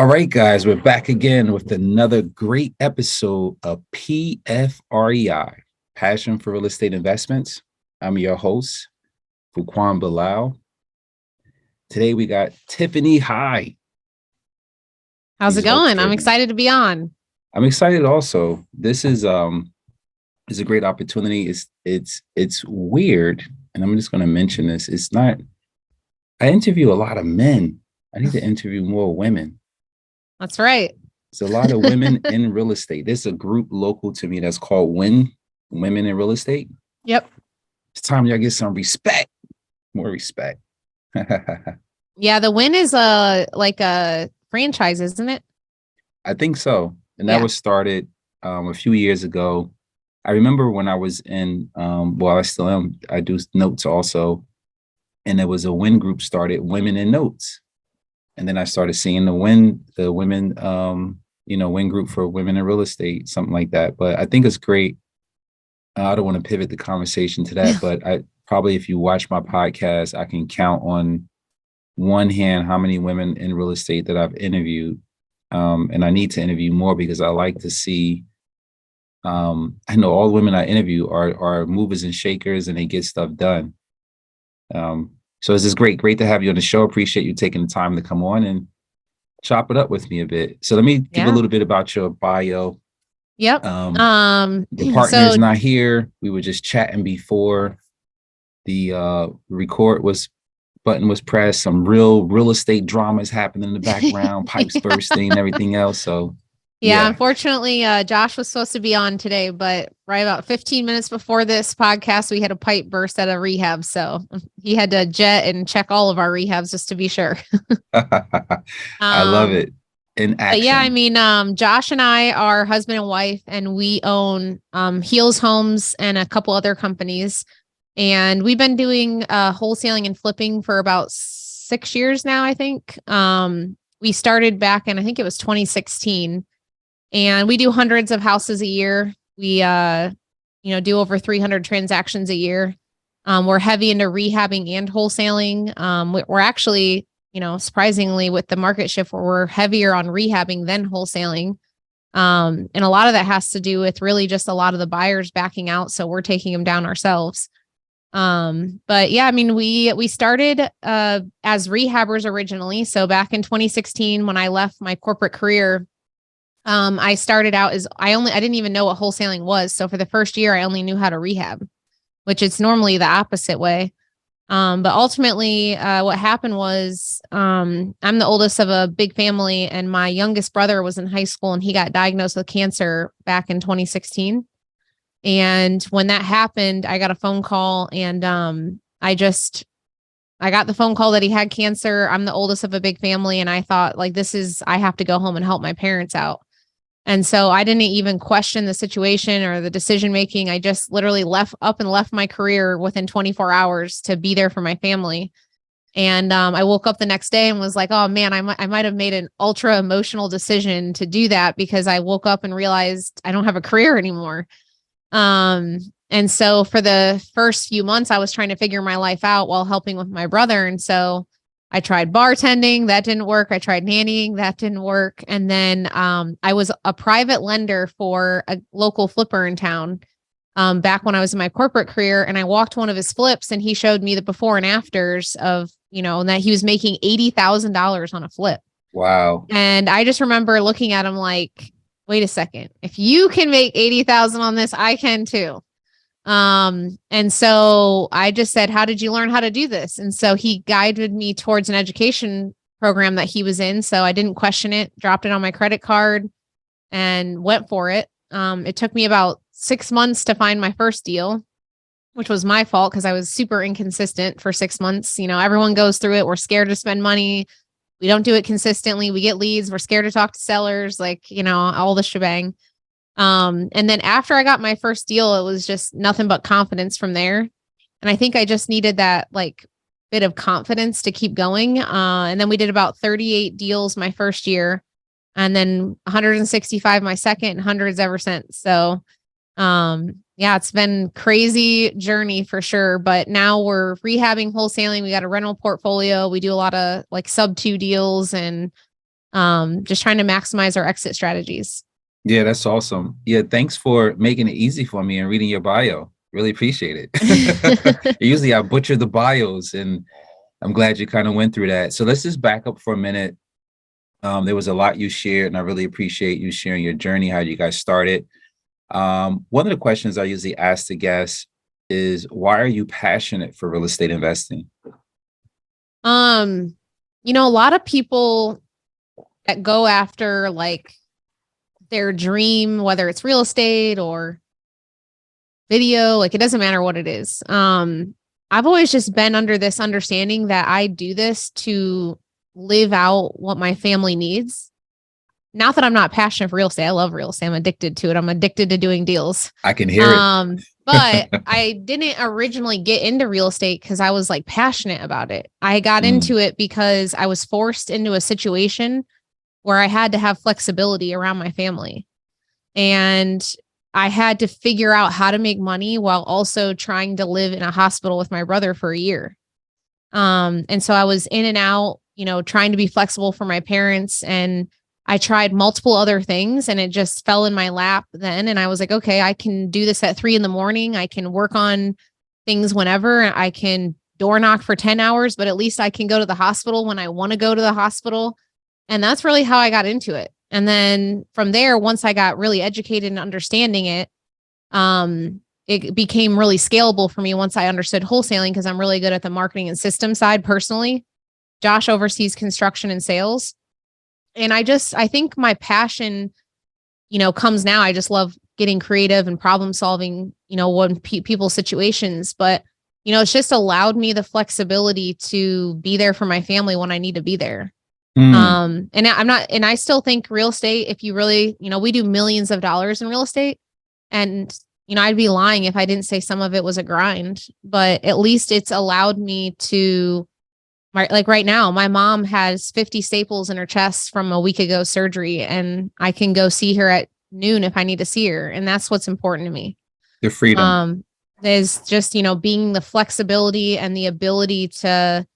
All right, guys, we're back again with another great episode of PFREI, Passion for Real Estate Investments. I'm your host, Fuquan Bilal. Today we got Tiffany. Hi. How's it going? I'm excited to be on. I'm excited also. This is a great opportunity. It's weird, and I'm just going to mention this. It's not. I interview a lot of men. I need to interview more women. That's right. There's a lot of women in real estate. There's a group local to me that's called Women in Real Estate. Yep. It's time y'all get some respect. More respect. Yeah, the Win is a franchise, isn't it? I think so. And that was started a few years ago. I remember when I was in, I still am, I do notes also. And there was a Win group started, Women in Notes. And then I started seeing the women, Win group for women in real estate, something like that. But I think it's great. I don't want to pivot the conversation to that, but I probably, if you watch my podcast, I can count on one hand how many women in real estate that I've interviewed. And I need to interview more because I like to see, I know all the women I interview are movers and shakers and they get stuff done. So it's just great to have you on the show. Appreciate you taking the time to come on and chop it up with me a bit. So let me give a little bit about your bio. Yep. The partner's not here. We were just chatting before the record button was pressed. Some real estate dramas happening in the background, pipes bursting, everything else. So yeah, unfortunately, Josh was supposed to be on today, but right about 15 minutes before this podcast, we had a pipe burst at a rehab. So he had to jet and check all of our rehabs just to be sure. I love it. In action. Yeah, I mean, Josh and I are husband and wife, and we own Heels Homes and a couple other companies. And we've been doing wholesaling and flipping for about 6 years now, I think. We started back in, I think it was 2016. And we do hundreds of houses a year. We, do over 300 transactions a year. We're heavy into rehabbing and wholesaling. We're actually, surprisingly with the market shift, we're heavier on rehabbing than wholesaling. And a lot of that has to do with really just a lot of the buyers backing out. So we're taking them down ourselves. But yeah, I mean, we started as rehabbers originally. So back in 2016, when I left my corporate career, I started out as I didn't even know what wholesaling was. So for the first year, I only knew how to rehab, which it's normally the opposite way. But ultimately, what happened was, I'm the oldest of a big family, and my youngest brother was in high school and he got diagnosed with cancer back in 2016. And when that happened, I got a phone call and, I got the phone call that he had cancer. I'm the oldest of a big family. And I thought I have to go home and help my parents out. And so I didn't even question the situation or the decision-making. I just literally left my career within 24 hours to be there for my family. And I woke up the next day and was like, oh man, I might have made an ultra emotional decision to do that because I woke up and realized I don't have a career anymore. And so for the first few months, I was trying to figure my life out while helping with my brother. And so I tried bartending, that didn't work. I tried nannying, that didn't work. And then I was a private lender for a local flipper in town back when I was in my corporate career. And I walked one of his flips and he showed me the before and afters of, and that he was making $80,000 on a flip. Wow. And I just remember looking at him like, wait a second, if you can make 80,000 on this, I can too. And so I just said, how did you learn how to do this? And so he guided me towards an education program that he was in. So I didn't question it, dropped it on my credit card and went for it. It took me about 6 months to find my first deal, which was my fault because I was super inconsistent for 6 months. Everyone goes through it. We're scared to spend money. We don't do it consistently. We get leads. We're scared to talk to sellers, all the shebang. And then after I got my first deal, it was just nothing but confidence from there. And I think I just needed that bit of confidence to keep going. And then we did about 38 deals my first year and then 165 my second and hundreds ever since. So, it's been crazy journey for sure, but now we're rehabbing, wholesaling. We got a rental portfolio. We do a lot of sub 2 deals and just trying to maximize our exit strategies. Yeah, that's awesome. Yeah, thanks for making it easy for me and reading your bio. Really appreciate it. Usually I butcher the bios, and I'm glad you kind of went through that. So let's just back up for a minute. There was a lot you shared, and I really appreciate you sharing your journey, how you guys started. One of the questions I usually ask the guests is, why are you passionate for real estate investing? A lot of people that go after like their dream, whether it's real estate or video, like it doesn't matter what it is. I've always just been under this understanding that I do this to live out what my family needs. Not that I'm not passionate for real estate. I love real estate. I'm addicted to it. I'm addicted to doing deals. I can hear But I didn't originally get into real estate because I was like passionate about it. I got into it because I was forced into a situation where I had to have flexibility around my family. And I had to figure out how to make money while also trying to live in a hospital with my brother for a year. And so I was in and out, trying to be flexible for my parents. And I tried multiple other things and it just fell in my lap then. And I was like, okay, I can do this at 3 a.m. I can work on things whenever. I can door knock for 10 hours, but at least I can go to the hospital when I want to go to the hospital. And that's really how I got into it. And then from there, once I got really educated and understanding it, it became really scalable for me once I understood wholesaling, because I'm really good at the marketing and system side personally. Josh oversees construction and sales. And I think my passion, comes now. I just love getting creative and problem solving, when people's situations. But, it's just allowed me the flexibility to be there for my family when I need to be there. And I still think real estate, if you really, we do millions of dollars in real estate, and, I'd be lying if I didn't say some of it was a grind, but at least it's allowed me to, like right now, my mom has 50 staples in her chest from a week ago surgery, and I can go see her at noon if I need to see her. And that's what's important to me. The freedom. There's just, being the flexibility and the ability to,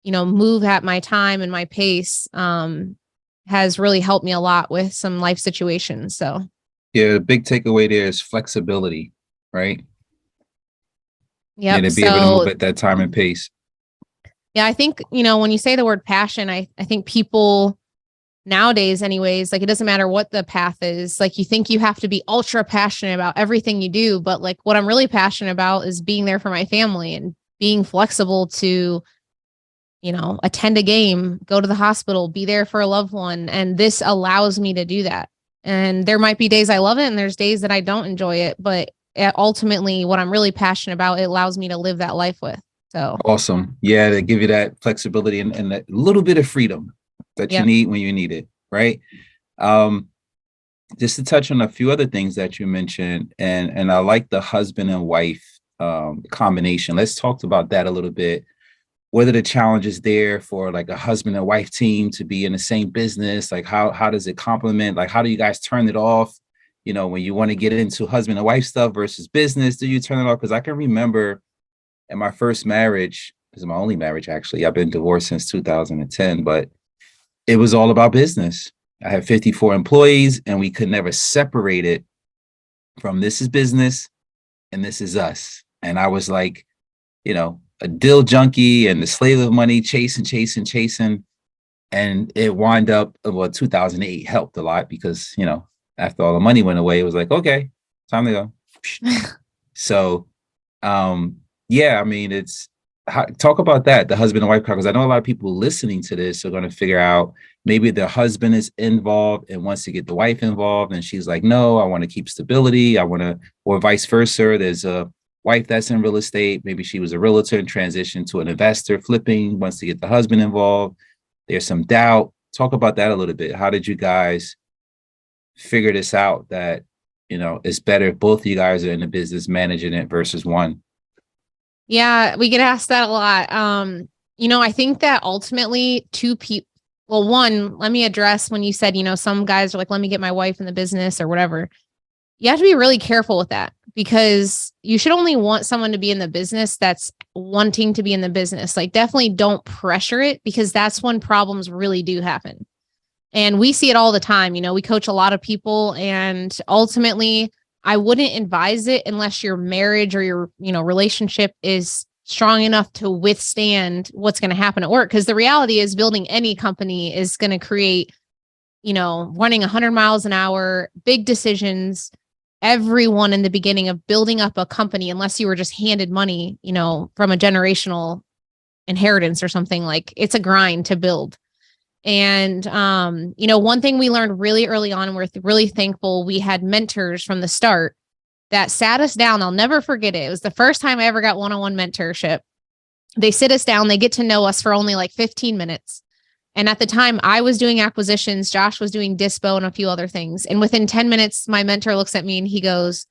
move at my time and my pace, has really helped me a lot with some life situations. So yeah, the big takeaway there is flexibility, right? yeah, to be able to move at that time and pace. Yeah, I think, when you say the word passion, I think people nowadays anyways, like it doesn't matter what the path is, like you think you have to be ultra passionate about everything you do. But like what I'm really passionate about is being there for my family and being flexible to, attend a game, go to the hospital, be there for a loved one. And this allows me to do that. And there might be days I love it and there's days that I don't enjoy it. But ultimately, what I'm really passionate about, it allows me to live that life with. So awesome. Yeah, to give you that flexibility and that little bit of freedom that you need when you need it, right? Just to touch on a few other things that you mentioned, and I like the husband and wife combination. Let's talk about that a little bit. What are the challenges there for like a husband and wife team to be in the same business? Like how does it complement? Like how do you guys turn it off? When you want to get into husband and wife stuff versus business, do you turn it off? Because I can remember in my first marriage, this is my only marriage actually. I've been divorced since 2010, but it was all about business. I had 54 employees and we could never separate it from this is business and this is us. And I was like, a deal junkie and the slave of money, chasing. And it wound up, 2008 helped a lot because, after all the money went away, it was like, okay, time to go. So, yeah, I mean, talk about that, the husband and wife, because I know a lot of people listening to this are going to figure out maybe the husband is involved and wants to get the wife involved. And she's like, no, I want to keep stability. Or vice versa. There's a wife that's in real estate. Maybe she was a realtor and transitioned to an investor flipping, wants to get the husband involved. There's some doubt. Talk about that a little bit. How did you guys figure this out that, it's better if both of you guys are in the business managing it versus one? Yeah, we get asked that a lot. I think that ultimately two people, well, one, let me address when you said, some guys are like, let me get my wife in the business or whatever. You have to be really careful with that because you should only want someone to be in the business that's wanting to be in the business. Like definitely don't pressure it because that's when problems really do happen. And we see it all the time. We coach a lot of people, and ultimately I wouldn't advise it unless your marriage or your, relationship is strong enough to withstand what's going to happen at work. Because the reality is building any company is going to create, running 100 miles an hour, big decisions. Everyone in the beginning of building up a company, unless you were just handed money, from a generational inheritance or something, like it's a grind to build. And, one thing we learned really early on, and we're really thankful we had mentors from the start that sat us down. I'll never forget it. It was the first time I ever got one-on-one mentorship. They sit us down, they get to know us for only like 15 minutes. And at the time I was doing acquisitions, Josh was doing dispo and a few other things. And within 10 minutes, my mentor looks at me and he goes,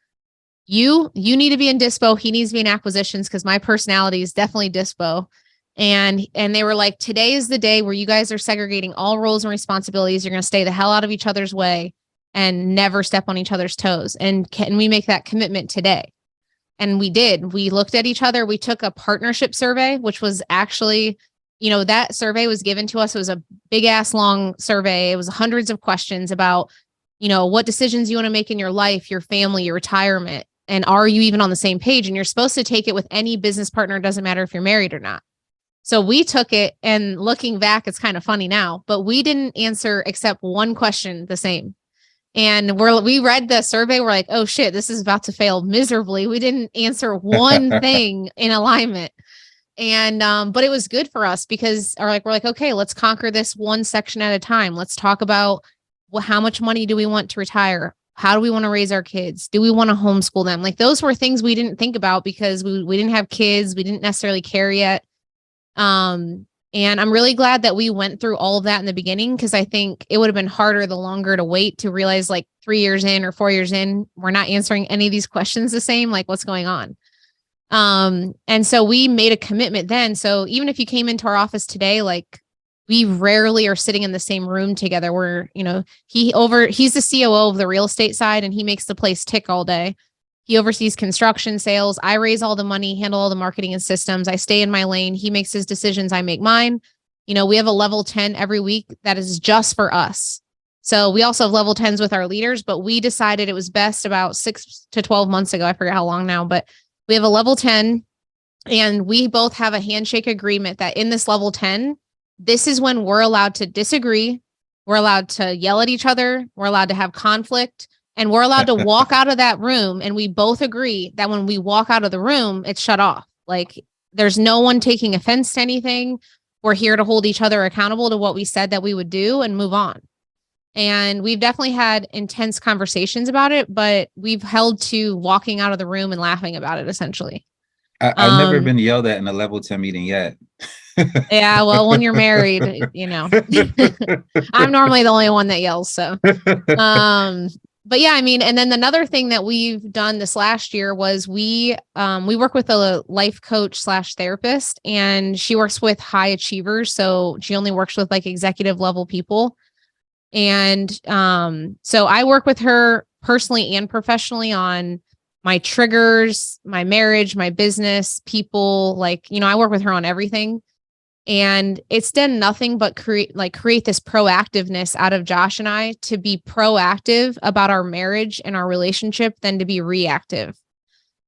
you need to be in dispo. He needs to be in acquisitions because my personality is definitely dispo. And they were like, today is the day where you guys are segregating all roles and responsibilities. You're going to stay the hell out of each other's way and never step on each other's toes. And can we make that commitment today? And we did. We looked at each other. We took a partnership survey, which was actually, that survey was given to us. It was a big ass long survey. It was hundreds of questions about, what decisions you want to make in your life, your family, your retirement, and are you even on the same page? And you're supposed to take it with any business partner. It doesn't matter if you're married or not. So we took it, and looking back, it's kind of funny now, but we didn't answer except one question the same. And we read the survey. We're like, oh shit, this is about to fail miserably. We didn't answer one thing in alignment. And, but it was good for us because we're like, okay, let's conquer this one section at a time. Let's talk about how much money do we want to retire? How do we want to raise our kids? Do we want to homeschool them? Like those were things we didn't think about because we didn't have kids. We didn't necessarily care yet. And I'm really glad that we went through all of that in the beginning, because I think it would have been harder the longer to wait to realize like 3 years in or 4 years in, we're not answering any of these questions the same, like what's going on. And so we made a commitment then. So even if you came into our office today, like we rarely are sitting in the same room together. We're, he's the COO of the real estate side, and he makes the place tick all day. He oversees construction sales. I raise all the money, handle all the marketing and systems. I stay in my lane. He makes his decisions. I make mine. We have a level 10 every week that is just for us. So we also have level 10s with our leaders, but we decided it was best about 6 to 12 months ago. I forget how long now, but we have a level 10, and we both have a handshake agreement that in this level 10, this is when we're allowed to disagree. We're allowed to yell at each other. We're allowed to have conflict. And we're allowed to walk out of that room, and we both agree that when we walk out of the room, it's shut off. Like there's no one taking offense to anything. We're here to hold each other accountable to what we said that we would do and move on. And we've definitely had intense conversations about it, but we've held to walking out of the room and laughing about it, essentially. I've never been yelled at in a level 10 meeting yet. Yeah, well, when you're married, I'm normally the only one that yells. So, but yeah, I mean, and then another thing that we've done this last year was we work with a life coach / therapist, and she works with high achievers. So she only works with like executive level people. And so I work with her personally and professionally on my triggers, my marriage, my business, people, like, I work with her on everything. And it's done nothing but create this proactiveness out of Josh and I to be proactive about our marriage and our relationship than to be reactive.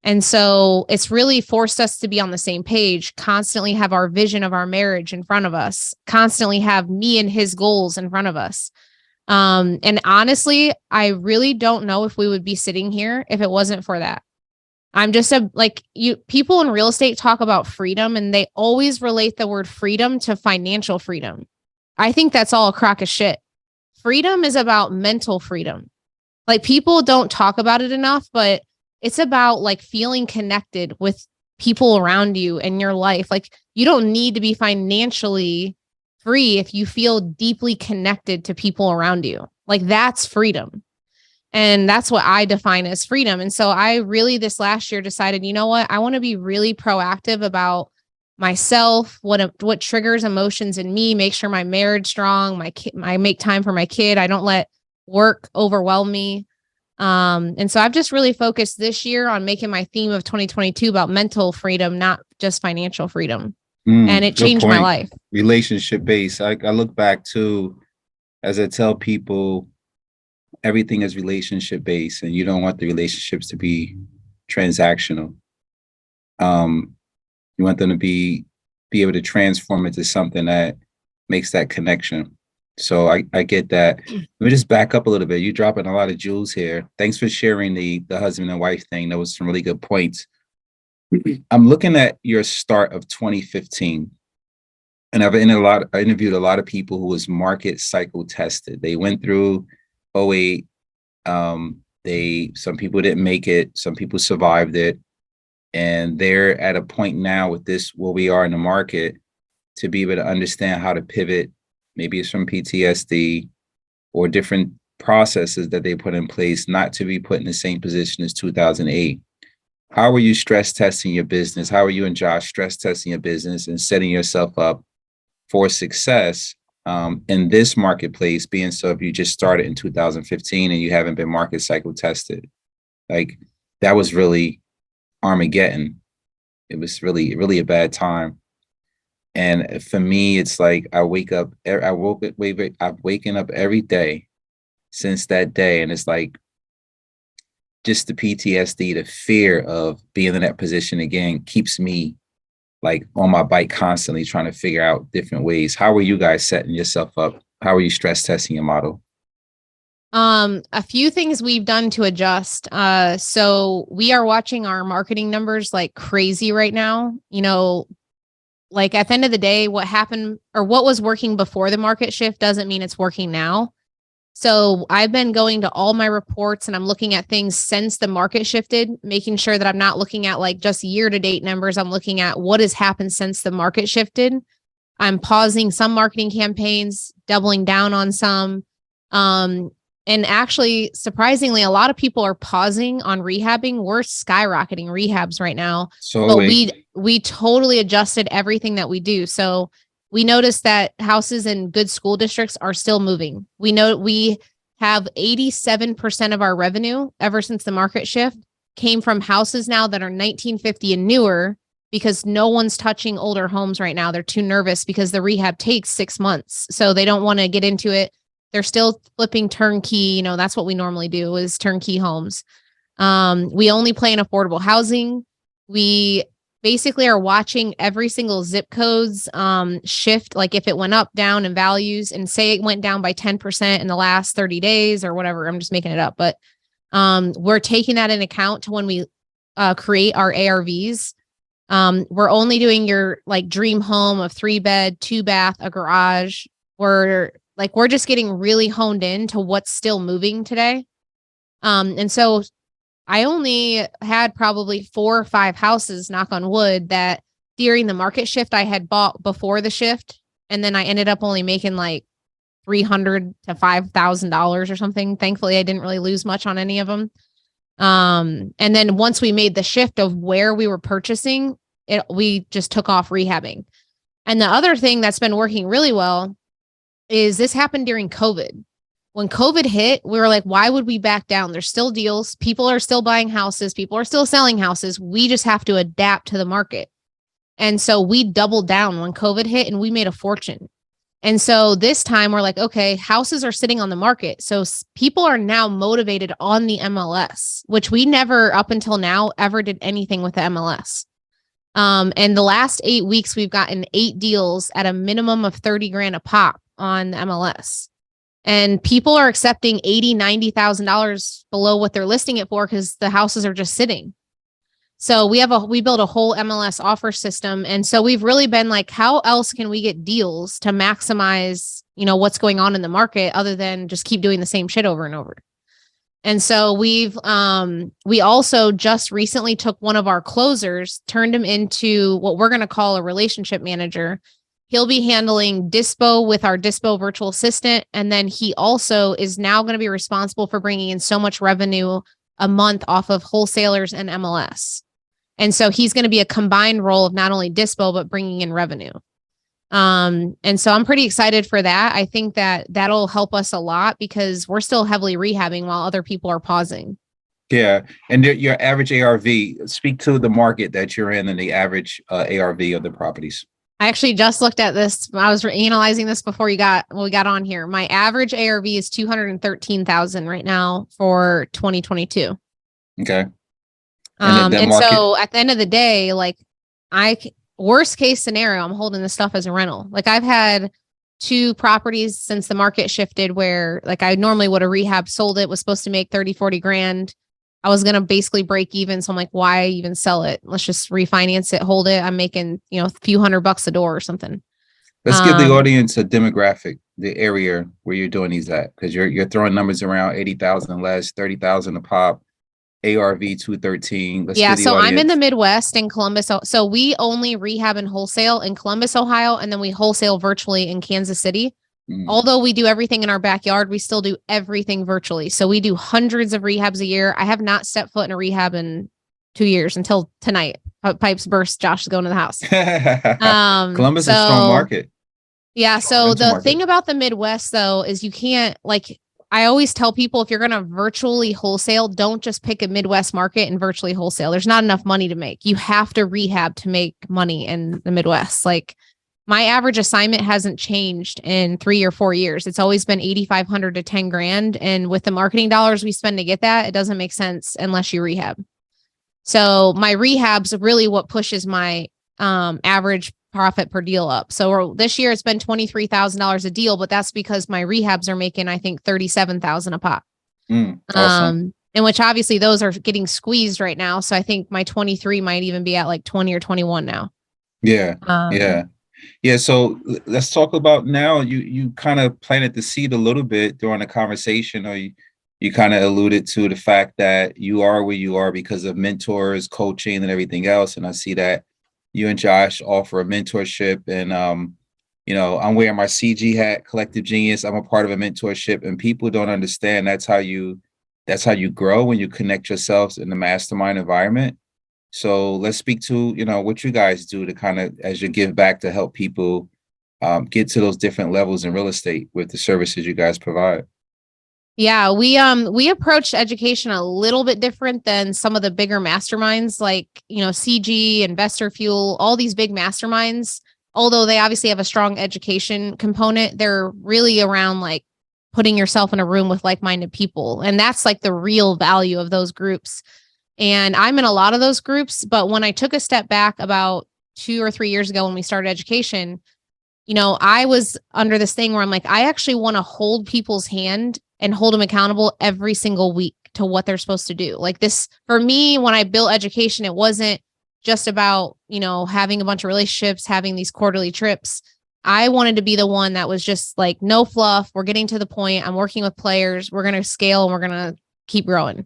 And so it's really forced us to be on the same page, constantly have our vision of our marriage in front of us, constantly have me and his goals in front of us. And honestly, I really don't know if we would be sitting here if it wasn't for that. I'm just people in real estate talk about freedom, and they always relate the word freedom to financial freedom. I think that's all a crock of shit. Freedom is about mental freedom. Like people don't talk about it enough, but it's about like feeling connected with people around you in your life. Like you don't need to be financially free if you feel deeply connected to people around you. Like that's freedom. And that's what I define as freedom. And so I really this last year decided, you know what? I want to be really proactive about myself, what triggers emotions in me, make sure my marriage strong, I make time for my kid. I don't let work overwhelm me. And so I've just really focused this year on making my theme of 2022 about mental freedom, not just financial freedom. And it changed my life. Relationship based. I look back to as I tell people, everything is relationship based, and you don't want the relationships to be transactional. Um, you want them to be able to transform into something that makes that connection. So I get that. Let me just back up a little bit. You're dropping a lot of jewels here. Thanks for sharing the husband and wife thing. That was some really good points. I'm looking at your start of 2015, and I interviewed a lot of people who was market cycle tested. They went through '08. Some people didn't make it, some people survived it, and they're at a point now with this where we are in the market to be able to understand how to pivot. Maybe it's from PTSD or different processes that they put in place not to be put in the same position as 2008. How are you stress testing your business? How are you and Josh stress testing your business and setting yourself up for success in this marketplace? Being so, if you just started in 2015 and you haven't been market cycle tested, like that was really Armageddon. It was really, really a bad time. And for me, it's like I've waken up every day since that day, and it's like just the PTSD, the fear of being in that position again keeps me like on my bike constantly trying to figure out different ways. How are you guys setting yourself up? How are you stress testing your model? A few things we've done to adjust. So we are watching our marketing numbers like crazy right now. Like at the end of the day, what happened or what was working before the market shift doesn't mean it's working now. So I've been going to all my reports and I'm looking at things since the market shifted, making sure that I'm not looking at like just year to date numbers. I'm looking at what has happened since the market shifted. I'm pausing some marketing campaigns, doubling down on some. And actually, surprisingly, a lot of people are pausing on rehabbing. We're skyrocketing rehabs right now, So but wait, we totally adjusted everything that we do. So we noticed that houses in good school districts are still moving. We know we have 87% of our revenue ever since the market shift came from houses now that are 1950 and newer because no one's touching older homes right now. They're too nervous because the rehab takes 6 months. So they don't want to get into it. They're still flipping turnkey. That's what we normally do is turnkey homes. We only play in affordable housing. We basically are watching every single zip code's shift, like if it went up, down in values, and say it went down by 10% in the last 30 days or whatever. I'm just making it up. But we're taking that in account to when we create our ARVs. We're only doing your like dream home of 3-bed, 2-bath, a garage. We're just getting really honed in to what's still moving today. And so I only had probably 4 or 5 houses, knock on wood, that during the market shift I had bought before the shift. And then I ended up only making like $300 to $5,000 or something. Thankfully, I didn't really lose much on any of them. And then once we made the shift of where we were purchasing, we just took off rehabbing. And the other thing that's been working really well is this happened during COVID. When COVID hit, we were like, why would we back down? There's still deals. People are still buying houses. People are still selling houses. We just have to adapt to the market. And so we doubled down when COVID hit and we made a fortune. And so this time we're like, okay, houses are sitting on the market. So people are now motivated on the MLS, which we never up until now ever did anything with the MLS. And the last 8 weeks, we've gotten 8 deals at a minimum of 30 grand a pop on the MLS. And people are accepting $80,000-$90,000 below what they're listing it for because the houses are just sitting. So we built a whole MLS offer system. And so we've really been like, how else can we get deals to maximize, what's going on in the market other than just keep doing the same shit over and over. And so we also just recently took one of our closers, turned him into what we're going to call a relationship manager. He'll be handling Dispo with our Dispo virtual assistant. And then he also is now going to be responsible for bringing in so much revenue a month off of wholesalers and MLS. And so he's going to be a combined role of not only Dispo, but bringing in revenue. And so I'm pretty excited for that. I think that that'll help us a lot because we're still heavily rehabbing while other people are pausing. Yeah. And your average ARV, speak to the market that you're in and the average ARV of the properties. I actually just looked at this. I was analyzing this before we got on here. My average ARV is 213,000 right now for 2022. Okay. And And market. so at the end of the day, like worst case scenario, I'm holding this stuff as a rental. Like I've had 2 properties since the market shifted where like I normally would have rehab, sold it, was supposed to make 30, 40 grand. I was going to basically break even. So I'm like, why even sell it? Let's just refinance it, hold it. I'm making, a few $100 a door or something. Let's give the audience a demographic, the area where you're doing these at, because you're throwing numbers around 80,000 less, 30,000 a pop, ARV 213. Let's give the So I'm in the audience. Midwest in Columbus. So we only rehab and wholesale in Columbus, Ohio, and then we wholesale virtually in Kansas City. Although we do everything in our backyard, we still do everything virtually. So we do hundreds of rehabs a year. I have not stepped foot in a rehab in 2 years until tonight. Pipes burst. Josh is going to the house. Columbus is a strong market. Yeah. So the thing about the Midwest, though, is you can't, like, I always tell people, if you're going to virtually wholesale, don't just pick a Midwest market and virtually wholesale. There's not enough money to make. You have to rehab to make money in the Midwest. Like, my average assignment hasn't changed in 3 or 4 years. It's always been 8,500 to 10 grand. And with the marketing dollars we spend to get that, it doesn't make sense unless you rehab. So my rehab's really what pushes my average profit per deal up. So this year it's been $23,000 a deal, but that's because my rehabs are making, I think, 37,000 a pop. Awesome. In which obviously those are getting squeezed right now. So I think my 23 might even be at like 20 or 21 now. Yeah. Yeah. So let's talk about now. You kind of planted the seed a little bit during the conversation, or you kind of alluded to the fact that you are where you are because of mentors, coaching, and everything else. And I see that you and Josh offer a mentorship, and I'm wearing my CG hat, Collective Genius. I'm a part of a mentorship, and people don't understand that's how you grow when you connect yourselves in the mastermind environment. So let's speak to, what you guys do to kind of, as you give back, to help people get to those different levels in real estate with the services you guys provide. Yeah, we approached education a little bit different than some of the bigger masterminds like, CG, Investor Fuel, all these big masterminds. Although they obviously have a strong education component, they're really around like putting yourself in a room with like-minded people. And that's like the real value of those groups. And I'm in a lot of those groups, but when I took a step back about 2 or 3 years ago when we started education, I was under this thing where I'm like, I actually want to hold people's hand and hold them accountable every single week to what they're supposed to do. Like this, for me, when I built education, it wasn't just about, having a bunch of relationships, having these quarterly trips. I wanted to be the one that was just like, no fluff. We're getting to the point. I'm working with players. We're going to scale and we're going to keep growing.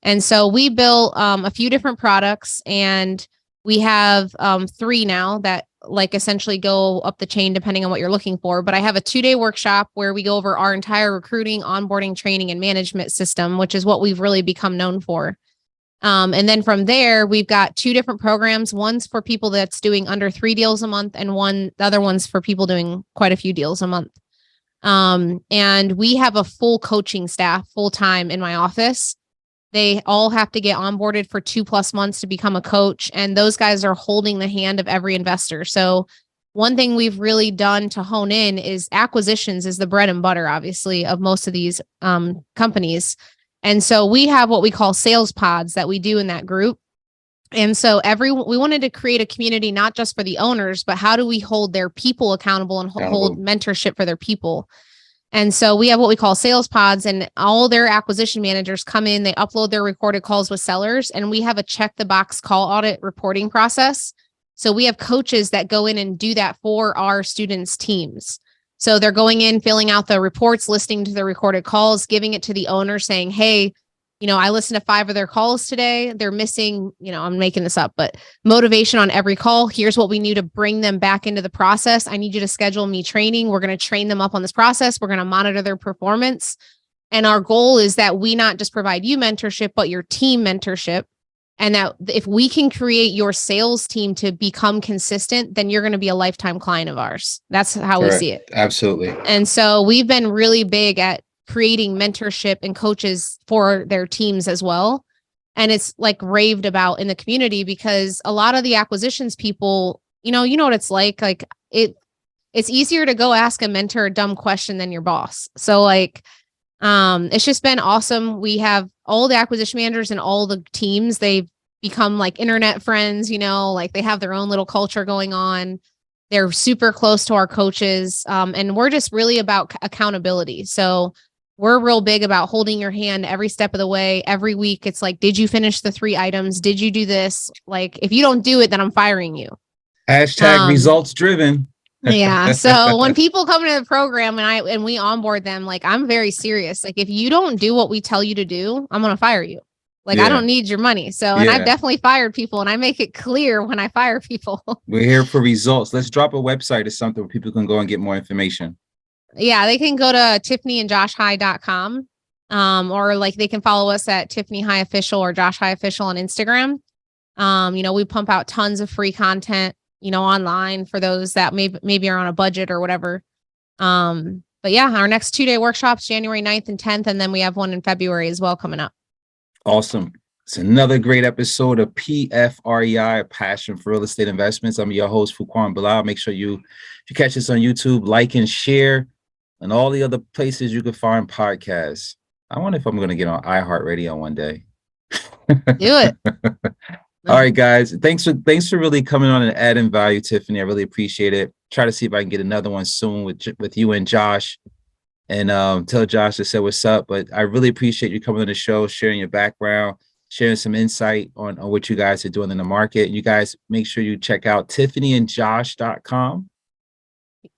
And so we built a few different products, and we have 3 now that like essentially go up the chain depending on what you're looking for. But I have a 2-day workshop where we go over our entire recruiting, onboarding, training, and management system, which is what we've really become known for. And then from there, we've got 2 different programs. One's for people that's doing under 3 deals a month, and the other one's for people doing quite a few deals a month. And we have a full coaching staff full time in my office. They all have to get onboarded for 2+ months to become a coach. And those guys are holding the hand of every investor. So one thing we've really done to hone in is acquisitions is the bread and butter, obviously, of most of these companies. And so we have what we call sales pods that we do in that group. And so we wanted to create a community, not just for the owners, but how do we hold their people accountable and hold mentorship for their people? And so we have what we call sales pods, and all their acquisition managers come in, they upload their recorded calls with sellers, and we have a check the box call audit reporting process. So we have coaches that go in and do that for our students' teams. So they're going in, filling out the reports, listening to the recorded calls, giving it to the owner saying, hey, I listened to 5 of their calls today. They're missing, I'm making this up, but motivation on every call. Here's what we need to bring them back into the process. I need you to schedule me training. We're going to train them up on this process. We're going to monitor their performance. And our goal is that we not just provide you mentorship, but your team mentorship. And that if we can create your sales team to become consistent, then you're going to be a lifetime client of ours. That's how we see it. Absolutely. And so we've been really big at creating mentorship and coaches for their teams as well. And it's like raved about in the community because a lot of the acquisitions people, you know what it's like. Like it's easier to go ask a mentor a dumb question than your boss. So like, it's just been awesome. We have all the acquisition managers and all the teams. They've become like internet friends, like they have their own little culture going on. They're super close to our coaches. And we're just really about accountability. So we're real big about holding your hand every step of the way. Every week, it's like, did you finish the 3 items? Did you do this? Like, if you don't do it, then I'm firing you. Hashtag results driven. Yeah. So when people come into the program and we onboard them, like I'm very serious. Like if you don't do what we tell you to do, I'm going to fire you. Like I don't need your money. So, and I've definitely fired people and I make it clear when I fire people. We're here for results. Let's drop a website or something where people can go and get more information. Yeah. They can go to tiffanyandjoshhigh.com. Or like they can follow us at Tiffany High Official or Josh High Official on Instagram. We pump out tons of free content, online for those that maybe are on a budget or whatever. But yeah, our next 2-day workshops, January 9th and 10th. And then we have one in February as well coming up. Awesome. It's another great episode of PFREI, a passion for real estate investments. I'm your host, Fuquan Bilal. Make sure you catch us on YouTube, like and share, and all the other places you can find podcasts. I wonder if I'm going to get on iHeartRadio one day. Do it. All right, guys. Thanks for really coming on and adding value, Tiffany. I really appreciate it. Try to see if I can get another one soon with you and Josh. And tell Josh I said what's up. But I really appreciate you coming on the show, sharing your background, sharing some insight on what you guys are doing in the market. You guys make sure you check out tiffanyandjosh.com.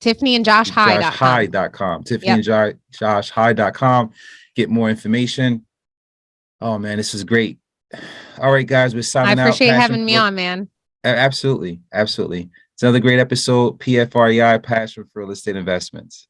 tiffanyandjoshhigh.com. tiffanyandjoshhigh.com. Get more information. Oh man, this is great. All right, guys, we're signing out. I appreciate having me on, man. Absolutely. It's another great episode. PFREI, passion for real estate investments.